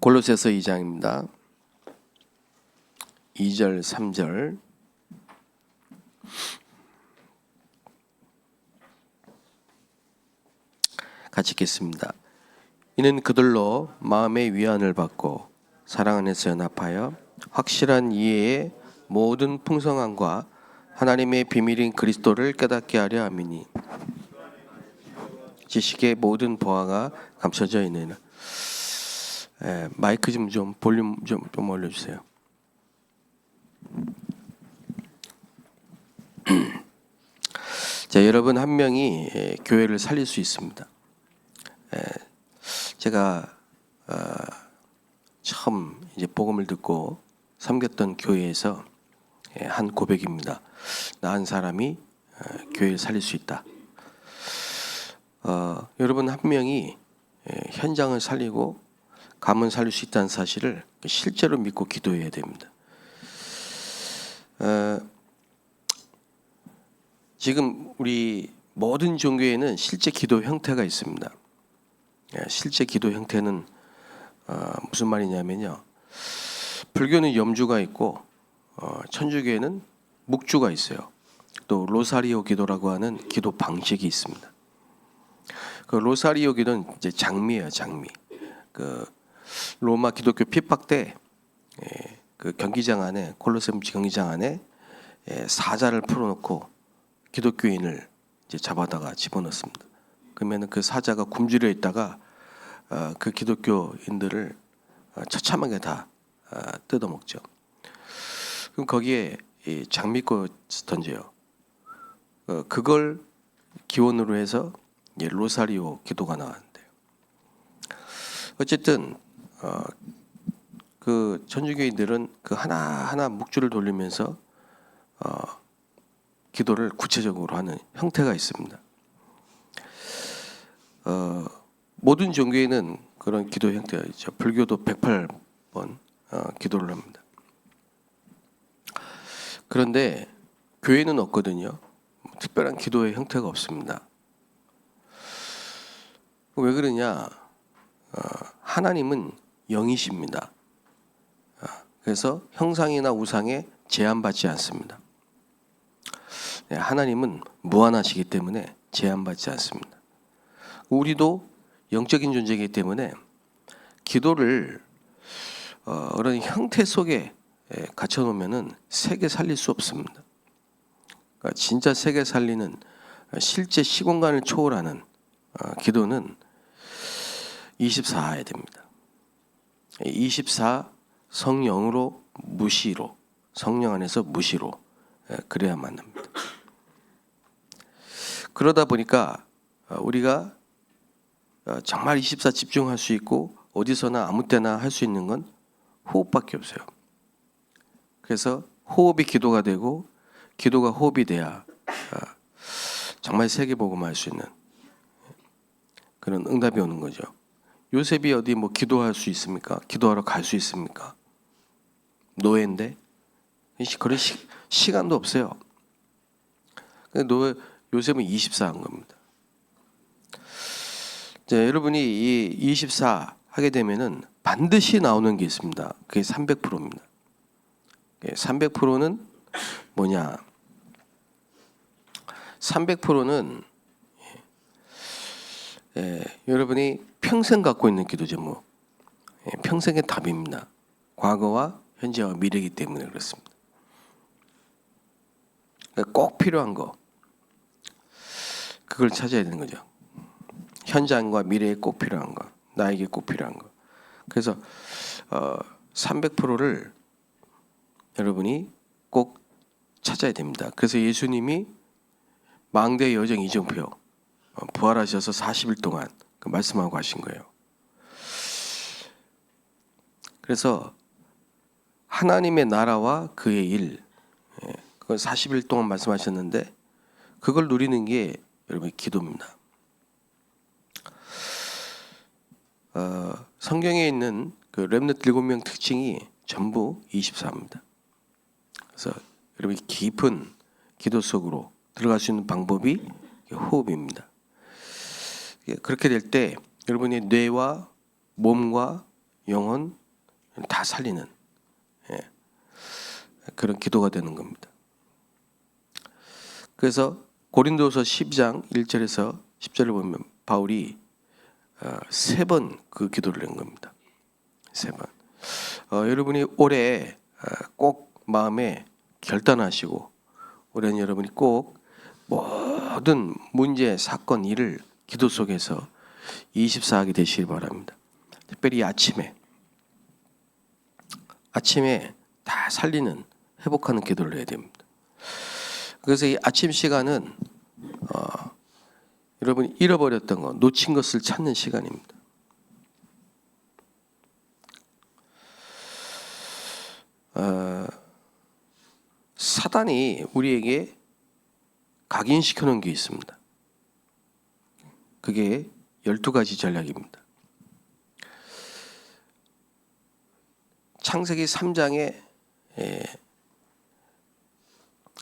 골로새서 2장입니다. 2절 3절 같이 읽겠습니다. 이는 그들로 마음의 위안을 받고 사랑 안에서 연합하여 확실한 이해의 모든 풍성함과 하나님의 비밀인 그리스도를 깨닫게 하려 함이니 지식의 모든 보화가 감춰져 있느니라. 마이크 좀 볼륨 좀 올려주세요. 자, 여러분 한 명이 교회를 살릴 수 있습니다. 제가 처음 이제 복음을 듣고 섬겼던 교회에서 한 고백입니다. 나 한 사람이 교회를 살릴 수 있다. 여러분 한 명이 현장을 살리고 가문 살릴 수 있다는 사실을 실제로 믿고 기도해야 됩니다. 지금 우리 모든 종교에는 실제 기도 형태가 있습니다. 실제 기도 형태는 무슨 말이냐면요, 불교는 염주가 있고 천주교에는 묵주가 있어요. 또 로사리오 기도라고 하는 기도 방식이 있습니다. 그 로사리오 기도는 이제 장미예요, 장미. 그 로마 기독교 핍박 때 그 경기장 안에, 콜로세움 경기장 안에 사자를 풀어놓고 기독교인을 이제 잡아다가 집어넣습니다. 그러면은 그 사자가 굶주려 있다가 그 기독교인들을 처참하게 다 뜯어먹죠. 그럼 거기에 장미꽃 던져요. 그걸 기원으로 해서 로사리오 기도가 나왔는데요. 어쨌든 그 천주교인들은 그 하나하나 묵주를 돌리면서 기도를 구체적으로 하는 형태가 있습니다. 모든 종교에는 그런 기도 형태가 있죠. 불교도 108번 기도를 합니다. 그런데 교회는 없거든요. 특별한 기도의 형태가 없습니다. 왜 그러냐? 하나님은 영이십니다. 그래서 형상이나 우상에 제한받지 않습니다. 하나님은 무한하시기 때문에 제한받지 않습니다. 우리도 영적인 존재이기 때문에 기도를 그런 형태 속에 갇혀놓으면은 세계 살릴 수 없습니다. 그러니까 진짜 세계 살리는 실제 시공간을 초월하는 기도는 24 해야 됩니다. 24 성령으로 무시로, 성령 안에서 무시로 그래야만 합니다. 그러다 보니까 우리가 정말 24 집중할 수 있고 어디서나 아무 때나 할 수 있는 건 호흡밖에 없어요. 그래서 호흡이 기도가 되고 기도가 호흡이 돼야 정말 세계복음을 할 수 있는 그런 응답이 오는 거죠. 요셉이 어디 뭐 기도할 수 있습니까? 기도하러 갈 수 있습니까? 노예인데 그런 시간도 없어요. 요셉은 24 한 겁니다. 자, 여러분이 이 24 하게 되면은 반드시 나오는 게 있습니다. 그게 300%입니다. 300%는 뭐냐? 300%는 여러분이 평생 갖고 있는 기도 제목, 평생의 답입니다. 과거와 현재와 미래이기 때문에 그렇습니다. 꼭 필요한 거, 그걸 찾아야 되는 거죠. 현장과 미래에 꼭 필요한 거, 나에게 꼭 필요한 거. 그래서 300%를 여러분이 꼭 찾아야 됩니다. 그래서 예수님이 망대 여정 이정표 부활하셔서 40일 동안 그 말씀하고 하신 거예요. 그래서 하나님의 나라와 그의 일, 그걸 40일 동안 말씀하셨는데 그걸 누리는 게 여러분 기도입니다. 성경에 있는 그 렘넌트 7명 특징이 전부 24입니다. 그래서 여러분이 깊은 기도 속으로 들어갈 수 있는 방법이 호흡입니다. 그렇게 될 때 여러분의 뇌와 몸과 영혼 다 살리는 그런 기도가 되는 겁니다. 그래서 고린도서 12장 1절에서 10절을 보면 바울이 3번 그 기도를 한 겁니다. 3번. 여러분이 올해 꼭 마음에 결단하시고 올해는 여러분이 꼭 모든 문제, 사건, 일을 기도 속에서 24하게 되시길 바랍니다. 특별히 아침에 다 살리는, 회복하는 기도를 해야 됩니다. 그래서 이 아침 시간은 여러분이 잃어버렸던 것, 놓친 것을 찾는 시간입니다. 사단이 우리에게 각인시켜 놓은 게 있습니다. 그게 12가지 전략입니다. 창세기 3장에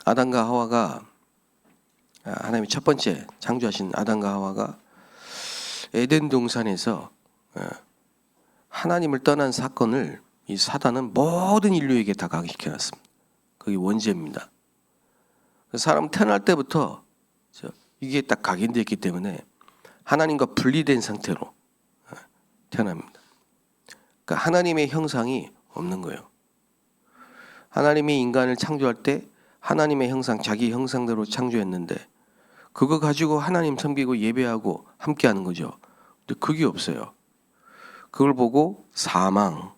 아담과 하와가 하나님이 첫 번째 창조하신 아담과 하와가 에덴 동산에서 하나님을 떠난 사건을 이 사단은 모든 인류에게 다 각인시켜 놨습니다. 그게 원죄입니다. 사람 태어날 때부터 이게 딱 각인되어 있기 때문에 하나님과 분리된 상태로 태어납니다. 그러니까 하나님의 형상이 없는 거예요. 하나님이 인간을 창조할 때 하나님의 형상, 자기 형상대로 창조했는데 그거 가지고 하나님 섬기고 예배하고 함께하는 거죠. 근데 그게 없어요. 그걸 보고 사망,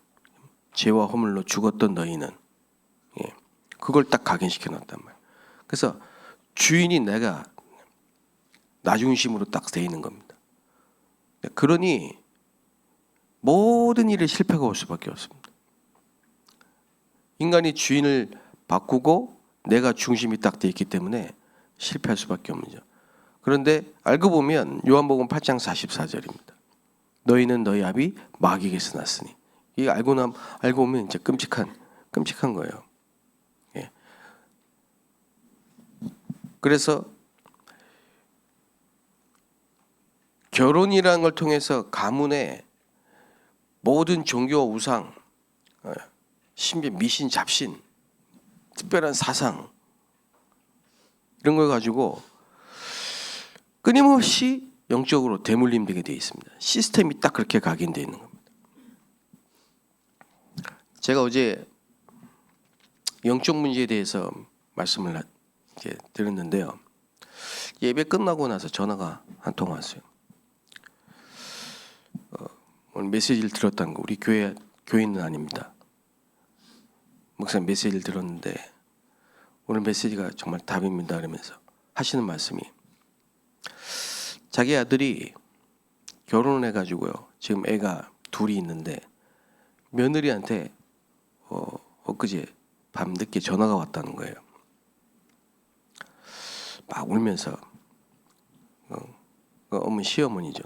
죄와 허물로 죽었던 너희는 그걸 딱 각인시켜 놨단 말이에요. 그래서 주인이 내가 나 중심으로 딱 돼 있는 겁니다. 그러니 모든 일에 실패가 올 수밖에 없습니다. 인간이 주인을 바꾸고 내가 중심이 딱 돼 있기 때문에 실패할 수밖에 없는 거죠. 그런데 알고 보면 요한복음 8장 44절입니다. 너희는 너희 아비 마귀에게서 났으니. 이게 알고 보면 이제 끔찍한 거예요. 예. 그래서 결혼이라는 걸 통해서 가문의 모든 종교와 우상, 심지어 미신, 잡신, 특별한 사상 이런 걸 가지고 끊임없이 영적으로 대물림되게 되어 있습니다. 시스템이 딱 그렇게 각인되어 있는 겁니다. 제가 어제 영적 문제에 대해서 말씀을 드렸는데요. 예배 끝나고 나서 전화가 한 통 왔어요. 오늘 메시지를 들었다는 거, 우리 교인은 아닙니다. 목사님 메시지를 들었는데 오늘 메시지가 정말 답입니다 그러면서 하시는 말씀이, 자기 아들이 결혼을 해가지고요, 지금 애가 둘이 있는데 며느리한테 엊그제 밤늦게 전화가 왔다는 거예요. 막 울면서 어머니, 시어머니죠.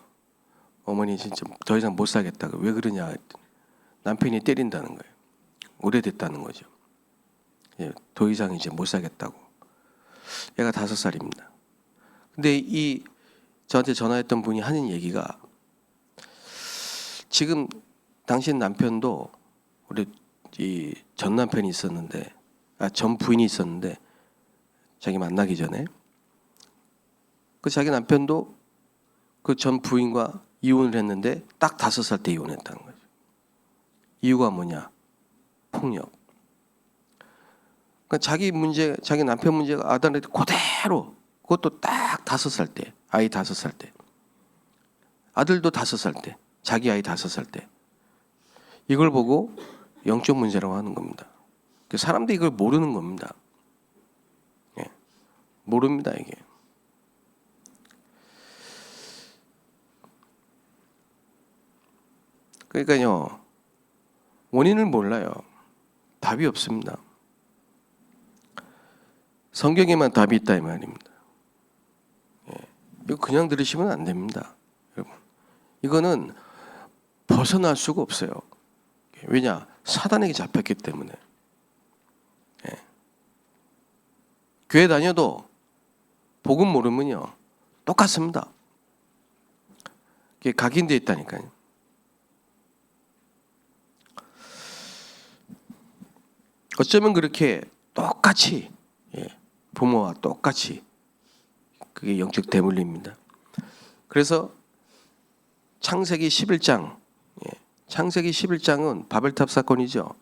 어머니 진짜 더 이상 못 살겠다고. 왜 그러냐, 남편이 때린다는 거예요. 오래됐다는 거죠. 더 이상 이제 못 살겠다고. 얘가 5살입니다. 근데 이 저한테 전화했던 분이 하는 얘기가, 지금 당신 남편도 우리 이 전 남편이 있었는데, 전 부인이 있었는데 자기 만나기 전에 그 자기 남편도 그 전 부인과 이혼을 했는데 딱 5살 때 이혼했다는 거죠. 이유가 뭐냐? 폭력. 그러니까 자기 남편 문제가 아들한테 그대로, 그것도 딱 5살 때, 아이 5살 때, 아들도 5살 때, 자기 아이 5살 때, 이걸 보고 영적 문제라고 하는 겁니다. 사람들이 이걸 모르는 겁니다. 모릅니다, 이게. 그러니까요, 원인을 몰라요. 답이 없습니다. 성경에만 답이 있다 이 말입니다. 이거 그냥 들으시면 안 됩니다, 여러분. 이거는 벗어날 수가 없어요. 왜냐? 사단에게 잡혔기 때문에. 교회 다녀도 복음 모르면요 똑같습니다. 이게 각인되어 있다니까요. 어쩌면 그렇게 똑같이 부모와 똑같이 그게 영적 대물림입니다. 그래서 창세기 11장, 창세기 11장은 바벨탑 사건이죠.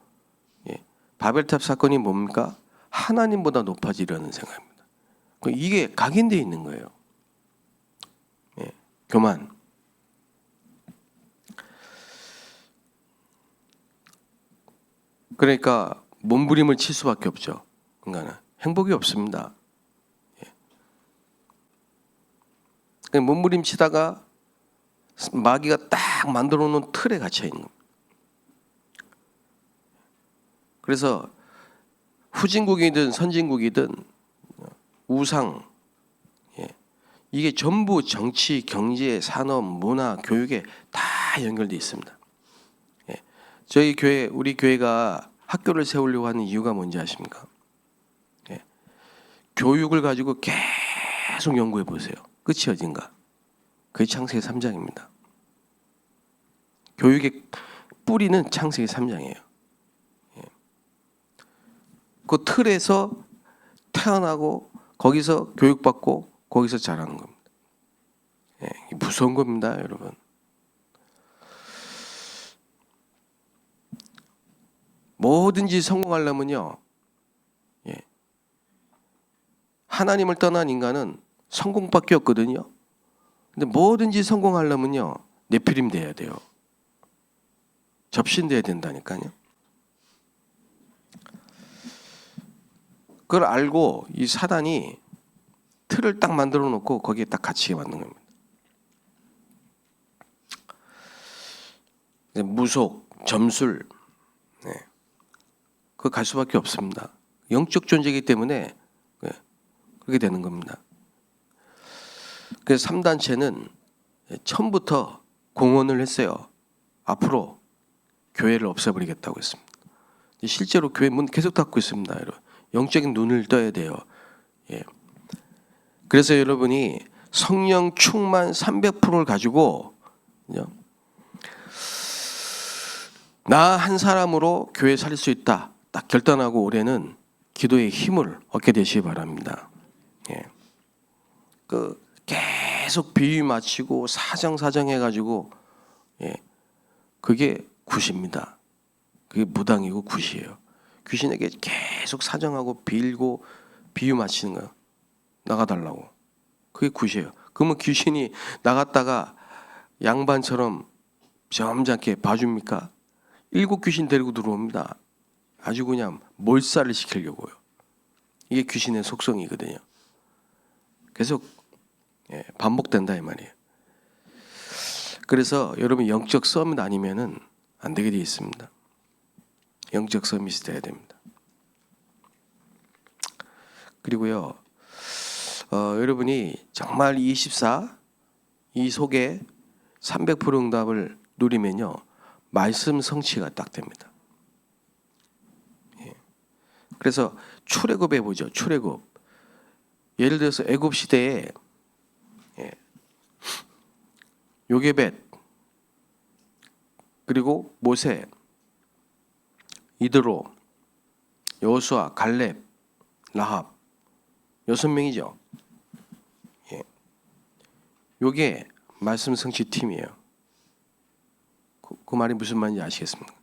바벨탑 사건이 뭡니까? 하나님보다 높아지려는 생각입니다. 이게 각인되어 있는 거예요. 교만. 그러니까 몸부림을 칠 수밖에 없죠. 인간은 행복이 없습니다. 몸부림 치다가 마귀가 딱 만들어 놓은 틀에 갇혀 있는 겁니다. 그래서 후진국이든 선진국이든 우상, 이게 전부 정치, 경제, 산업, 문화, 교육에 다 연결되어 있습니다. 저희 교회, 우리 교회가 학교를 세우려고 하는 이유가 뭔지 아십니까? 교육을 가지고 계속 연구해 보세요. 끝이 어딘가? 그게 창세기 3장입니다. 교육의 뿌리는 창세기 3장이에요. 그 틀에서 태어나고 거기서 교육받고 거기서 자라는 겁니다. 무서운 겁니다, 여러분. 뭐든지 성공하려면요, 하나님을 떠난 인간은 성공밖에 없거든요. 근데 뭐든지 성공하려면요, 네피림 돼야 돼요. 접신돼야 된다니까요. 그걸 알고 이 사단이 틀을 딱 만들어 놓고 거기에 딱 갇히게 만든 겁니다. 무속, 점술, 그거 갈 수밖에 없습니다. 영적 존재이기 때문에 그렇게 되는 겁니다. 그래서 3단체는 처음부터 공언을 했어요. 앞으로 교회를 없애버리겠다고 했습니다. 실제로 교회 문 계속 닫고 있습니다. 여러분. 영적인 눈을 떠야 돼요. 그래서 여러분이 성령 충만 300%를 가지고 나 한 사람으로 교회 살릴 수 있다. 딱 결단하고 올해는 기도의 힘을 얻게 되시기 바랍니다. 계속 비유 맞추고 사정 해가지고 그게 굿입니다. 그게 무당이고 굿이에요. 귀신에게 계속 사정하고 빌고 비유 맞히는 거예요. 나가달라고. 그게 굿이에요. 그러면 귀신이 나갔다가 양반처럼 점잖게 봐줍니까? 7 귀신 데리고 들어옵니다. 아주 그냥 몰살을 시키려고요. 이게 귀신의 속성이거든요. 계속 반복된다 이 말이에요. 그래서 여러분 영적 서밋 아니면은 안 되게 되어 있습니다. 영적 서밋이 돼야 됩니다. 그리고요, 여러분이 정말 24 이 속에 300% 응답을 누리면요, 말씀 성취가 딱 됩니다. 그래서 출애굽해 보죠. 출애굽. 예를 들어서 애굽 시대에 요게벳 그리고 모세, 이드로, 여호수아, 갈렙, 라합 6명이죠. 요게 말씀 성취 팀이에요. 그 말이 무슨 말인지 아시겠습니까?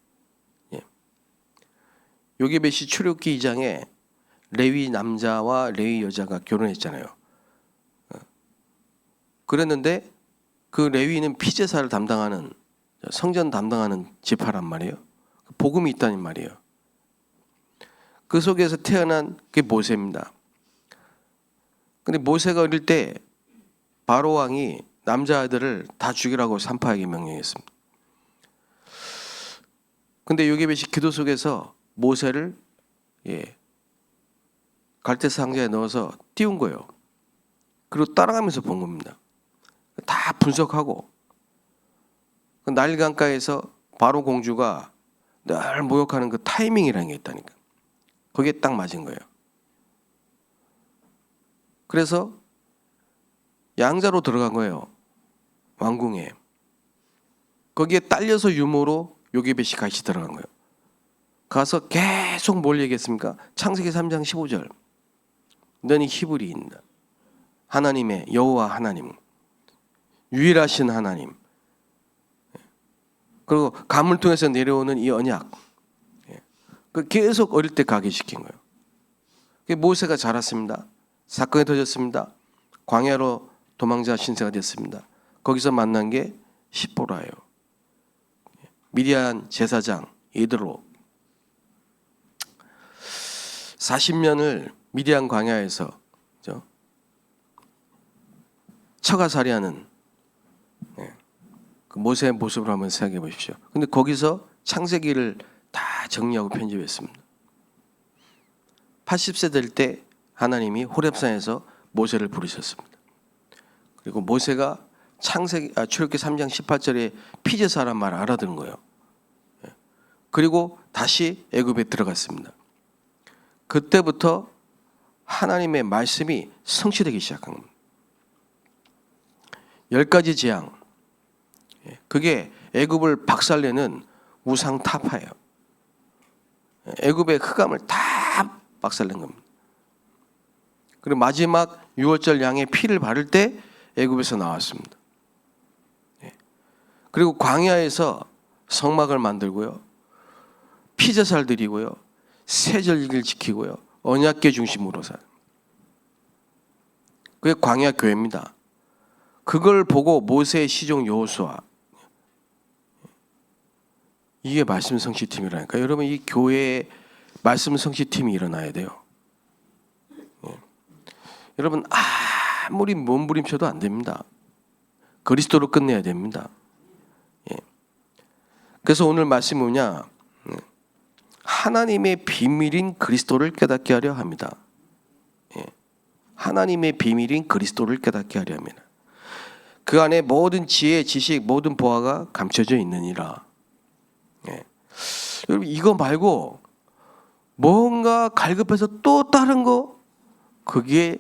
요게벳이 출애굽기 2장에 레위 남자와 레위 여자가 결혼했잖아요. 그랬는데 그 레위는 피제사를 담당하는, 성전 담당하는 지파란 말이에요. 복음이 있다는 말이에요. 그 속에서 태어난 게 모세입니다. 근데 모세가 어릴 때 바로 왕이 남자아이들을 다 죽이라고 산파에게 명령했습니다. 근데 요게벳이 기도 속에서 모세를 갈대 상자에 넣어서 띄운 거예요. 그리고 따라가면서 본 겁니다. 다 분석하고 나일 강가에서 바로 공주가 늘 모욕하는 그 타이밍이라는 게 있다니까. 거기에 딱 맞은 거예요. 그래서 양자로 들어간 거예요. 왕궁에. 거기에 딸려서 유모로 요게벳이 같이 들어간 거예요. 가서 계속 뭘 얘기했습니까? 창세기 3장 15절. 너는 히브리인이다. 하나님의 여호와 하나님, 유일하신 하나님, 그리고 가문을 통해서 내려오는 이 언약, 그 계속 어릴 때 가게 시킨 거예요. 모세가 자랐습니다. 사건이 터졌습니다. 광야로 도망자 신세가 됐습니다. 거기서 만난 게 십보라예요. 미디안 제사장 예드로 40년을 미디안 광야에서 처가살이하는 그 모세의 모습을 한번 생각해 보십시오. 근데 거기서 창세기를 다 정리하고 편집했습니다. 80세 될 때 하나님이 호렙산에서 모세를 부르셨습니다. 그리고 모세가 출애굽기 3장 18절에 피제사란 말을 알아듣는 거예요. 그리고 다시 애굽에 들어갔습니다. 그때부터 하나님의 말씀이 성취되기 시작한 겁니다. 10가지 재앙, 그게 애굽을 박살내는 우상 타파예요. 애굽의 흑암을 다 박살낸 겁니다. 그리고 마지막 6월절 양의 피를 바를 때 애굽에서 나왔습니다. 그리고 광야에서 성막을 만들고요, 피제사를 드리고요, 세절기를 지키고요, 언약궤 중심으로 살. 그게 광야 교회입니다. 그걸 보고 모세의 시종 여호수아, 이게 말씀 성취팀이라니까. 여러분, 이 교회에 말씀 성취팀이 일어나야 돼요. 여러분, 아무리 몸부림쳐도 안 됩니다. 그리스도로 끝내야 됩니다. 그래서 오늘 말씀이 뭐냐? 하나님의 비밀인 그리스도를 깨닫게 하려 합니다. 하나님의 비밀인 그리스도를 깨닫게 하려 합니다. 그 안에 모든 지혜, 지식, 모든 보화가 감춰져 있느니라. 여러분, 이거 말고 뭔가 갈급해서 또 다른 거, 그게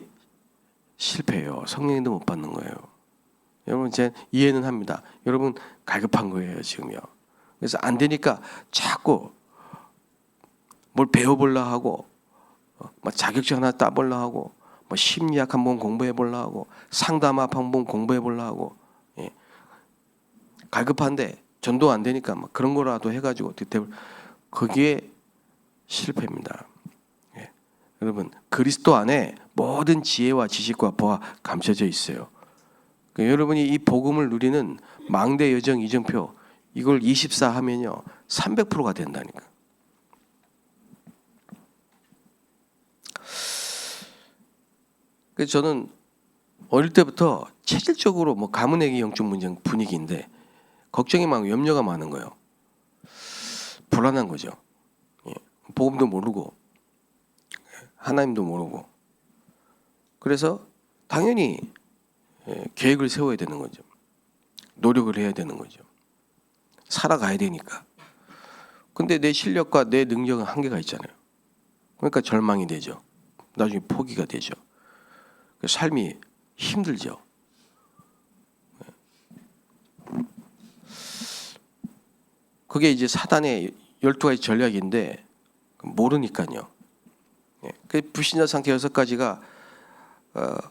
실패예요. 성령님도 못 받는 거예요. 여러분, 제 이해는 합니다. 여러분 갈급한 거예요 지금요. 그래서 안 되니까 자꾸 뭘 배워보려 하고, 자격증 하나 따보려 하고, 심리학 한번 공부해보려 하고, 상담학 한번 공부해보려 하고, 갈급한데 전도 안 되니까 그런 거라도 해가지고 거기에 실패입니다. 여러분, 그리스도 안에 모든 지혜와 지식과 보화 감춰져 있어요. 여러분이 이 복음을 누리는 망대 여정 이정표, 이걸 24 하면요 300%가 된다니까. 그래서 저는 어릴 때부터 체질적으로 가문에게 영적 문제 분위기인데 걱정이 많고 염려가 많은 거예요. 불안한 거죠. 복음도 모르고 하나님도 모르고. 그래서 당연히 계획을 세워야 되는 거죠. 노력을 해야 되는 거죠. 살아가야 되니까. 근데 내 실력과 내 능력은 한계가 있잖아요. 그러니까 절망이 되죠. 나중에 포기가 되죠. 삶이 힘들죠. 그게 이제 사단의 12가지 전략인데 모르니까요. 그 불신자 상태 6가지가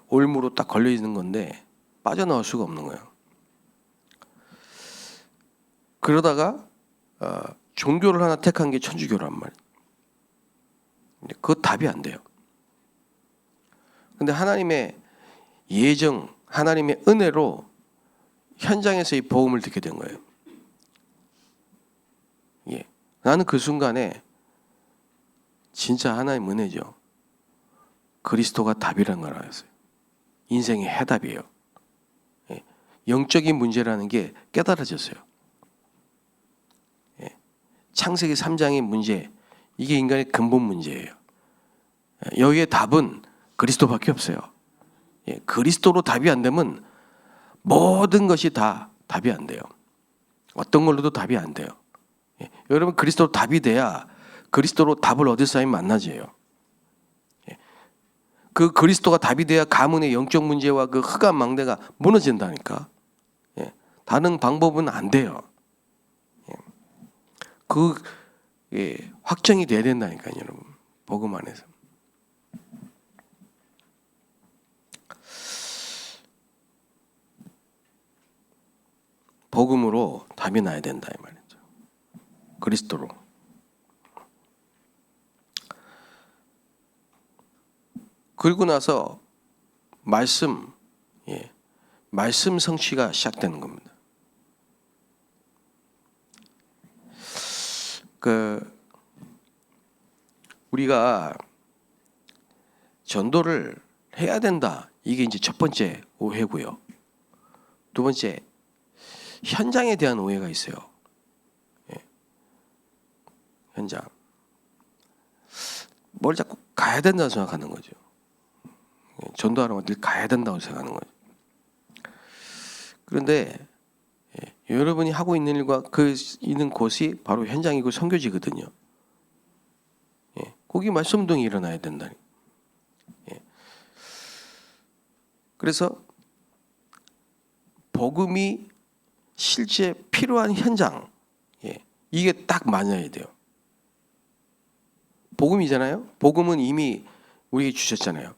올무로 딱 걸려 있는 건데 빠져나올 수가 없는 거예요. 그러다가 종교를 하나 택한 게 천주교란 말이에요. 그거 답이 안 돼요. 근데 하나님의 예정, 하나님의 은혜로 현장에서 이 복음을 듣게 된 거예요. 나는 그 순간에 진짜 하나님 은혜죠. 그리스도가 답이라는 걸 알았어요. 인생의 해답이에요. 영적인 문제라는 게 깨달아졌어요. 창세기 3장의 문제, 이게 인간의 근본 문제예요. 여기에 답은 그리스도밖에 없어요. 그리스도로 답이 안 되면 모든 것이 다 답이 안 돼요. 어떤 걸로도 답이 안 돼요. 여러분, 그리스도로 답이 돼야 그리스도로 답을 얻을 사람이 만나져요. 그 그리스도가 답이 돼야 가문의 영적 문제와 그 흑암 망대가 무너진다니까. 다른 방법은 안 돼요. 그 확정이 돼야 된다니까요, 여러분. 복음 안에서. 복음으로 답이 나야 된다 이 말이죠. 그리스도로. 그리고 나서 말씀 성취가 시작되는 겁니다. 우리가 전도를 해야 된다. 이게 이제 첫 번째 오해고요. 두 번째, 현장에 대한 오해가 있어요. 현장. 뭘 자꾸 가야 된다고 생각하는 거죠. 전도하러 어딜 가야 된다고 생각하는 거죠. 그런데 여러분이 하고 있는 일과 그 있는 곳이 바로 현장이고 선교지거든요. 거기 말씀 운동이 일어나야 된다. 그래서 복음이 실제 필요한 현장, 이게 딱 맞아야 돼요. 복음이잖아요. 복음은 이미 우리에게 주셨잖아요.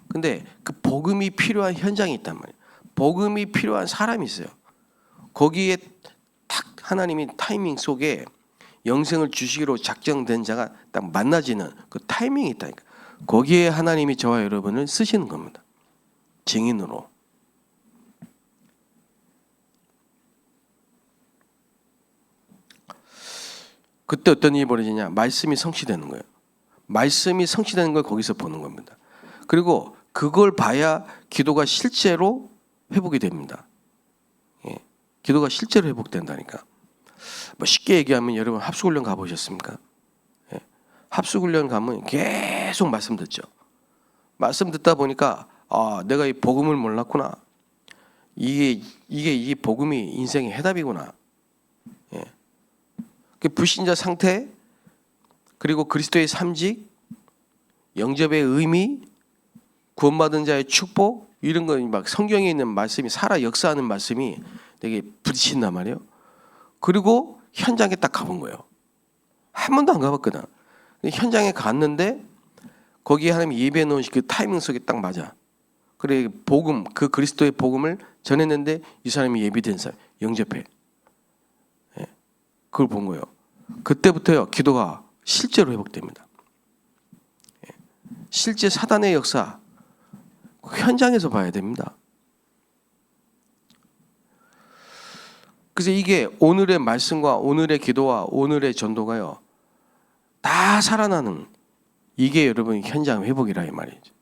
근데 그 복음이 필요한 현장이 있단 말이에요. 복음이 필요한 사람이 있어요. 거기에 딱 하나님이 타이밍 속에 영생을 주시기로 작정된 자가 딱 만나지는 그 타이밍이 있다니까. 거기에 하나님이 저와 여러분을 쓰시는 겁니다. 증인으로. 그때 어떤 일이 벌어지냐? 말씀이 성취되는 거예요. 말씀이 성취되는 걸 거기서 보는 겁니다. 그리고 그걸 봐야 기도가 실제로 회복이 됩니다. 기도가 실제로 회복된다니까. 뭐 쉽게 얘기하면 여러분 합숙훈련 가보셨습니까? 합숙훈련 가면 계속 말씀 듣죠. 말씀 듣다 보니까 내가 이 복음을 몰랐구나. 이게 복음이 인생의 해답이구나. 불신자 상태, 그리고 그리스도의 삼직, 영접의 의미, 구원받은 자의 축복, 이런 거 막 성경에 있는 말씀이 살아 역사하는 말씀이 되게 부딪힌단 말이에요. 그리고 현장에 딱 가본 거예요. 한 번도 안 가봤거든. 현장에 갔는데 거기에 하나님이 예배해 놓은 그 타이밍 속에 딱 맞아. 그래 복음, 그 그리스도의 복음을 전했는데 이 사람이 예비된 사람, 영접해. 그걸 본 거예요. 그때부터요 기도가 실제로 회복됩니다. 실제 사단의 역사 현장에서 봐야 됩니다. 그래서 이게 오늘의 말씀과 오늘의 기도와 오늘의 전도가요 다 살아나는, 이게 여러분 현장 회복이라 이 말이죠.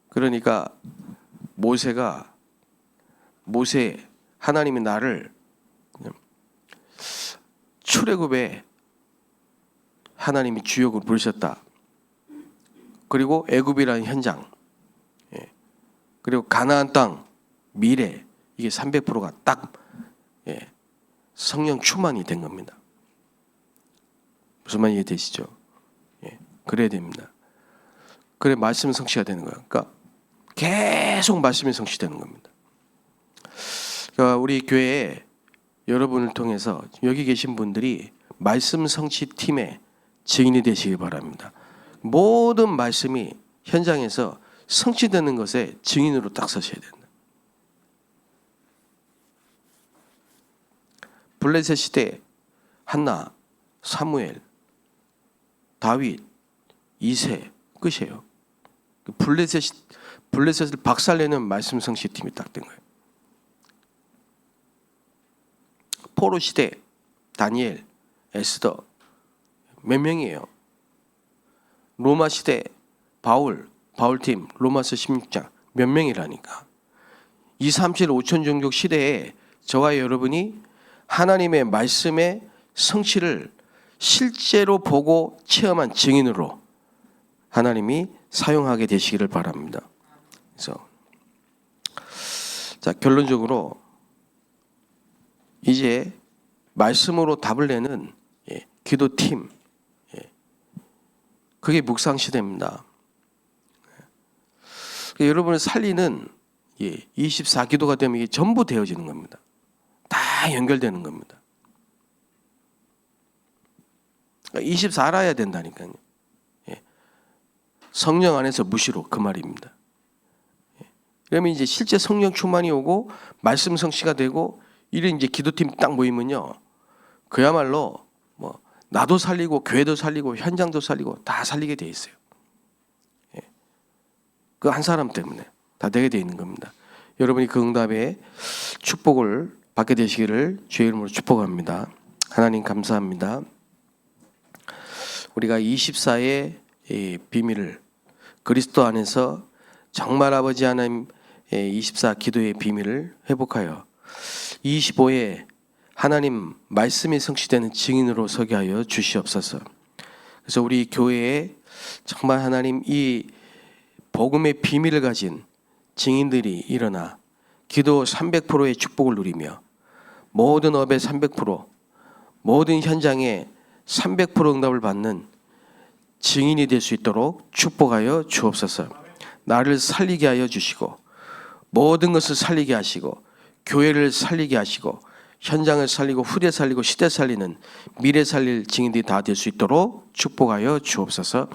그러니까 모세 하나님이 나를 출애굽에 하나님이 주역으로 부르셨다. 그리고 애굽이라는 현장, 그리고 가나안 땅 미래, 이게 300%가 딱 성령 충만이 된 겁니다. 무슨 말인지 이해되시죠? 그래야 됩니다. 그래 말씀 성취가 되는 거예요. 그러니까 계속 말씀이 성취되는 겁니다. 그러니까 우리 교회에 여러분을 통해서 여기 계신 분들이 말씀 성취 팀의 증인이 되시길 바랍니다. 모든 말씀이 현장에서 성취되는 것에 증인으로 딱 서셔야 된다. 블레셋 시대 한나, 사무엘, 다윗, 이세 끝이에요. 블레셋을 박살내는 말씀 성취 팀이 딱 된 거예요. 포로 시대 다니엘, 에스더 몇 명이에요? 로마 시대 바울팀 로마서 16장 몇 명이라니까. 237 5천 종족 시대에 저와 여러분이 하나님의 말씀의 성취를 실제로 보고 체험한 증인으로 하나님이 사용하게 되시기를 바랍니다. 그래서 자, 결론적으로 이제 말씀으로 답을 내는 기도팀, 그게 묵상 시대입니다. 여러분을 살리는 24기도가 되면 이게 전부 되어지는 겁니다. 다 연결되는 겁니다. 24 알아야 된다니까요. 성령 안에서 무시로 그 말입니다. 그러면 이제 실제 성령 충만이 오고 말씀 성취가 되고 이런 이제 기도팀 딱 모이면요, 그야말로 뭐 나도 살리고 교회도 살리고 현장도 살리고 다 살리게 돼 있어요. 그 한 사람 때문에 다 되게 돼 있는 겁니다. 여러분이 그 응답에 축복을 받게 되시기를 주의 이름으로 축복합니다. 하나님 감사합니다. 우리가 24의 비밀을 그리스도 안에서 정말 아버지 하나님 24 기도의 비밀을 회복하여 25에 하나님 말씀이 성취되는 증인으로 서게 하여 주시옵소서. 그래서 우리 교회에 정말 하나님 이 복음의 비밀을 가진 증인들이 일어나 기도 300%의 축복을 누리며 모든 업의 300%, 모든 현장에 300% 응답을 받는 증인이 될 수 있도록 축복하여 주옵소서. 나를 살리게 하여 주시고 모든 것을 살리게 하시고 교회를 살리게 하시고 현장을 살리고 후대 살리고 시대 살리는 미래 살릴 증인들이 다 될 수 있도록 축복하여 주옵소서.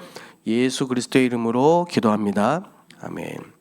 예수 그리스도의 이름으로 기도합니다. 아멘.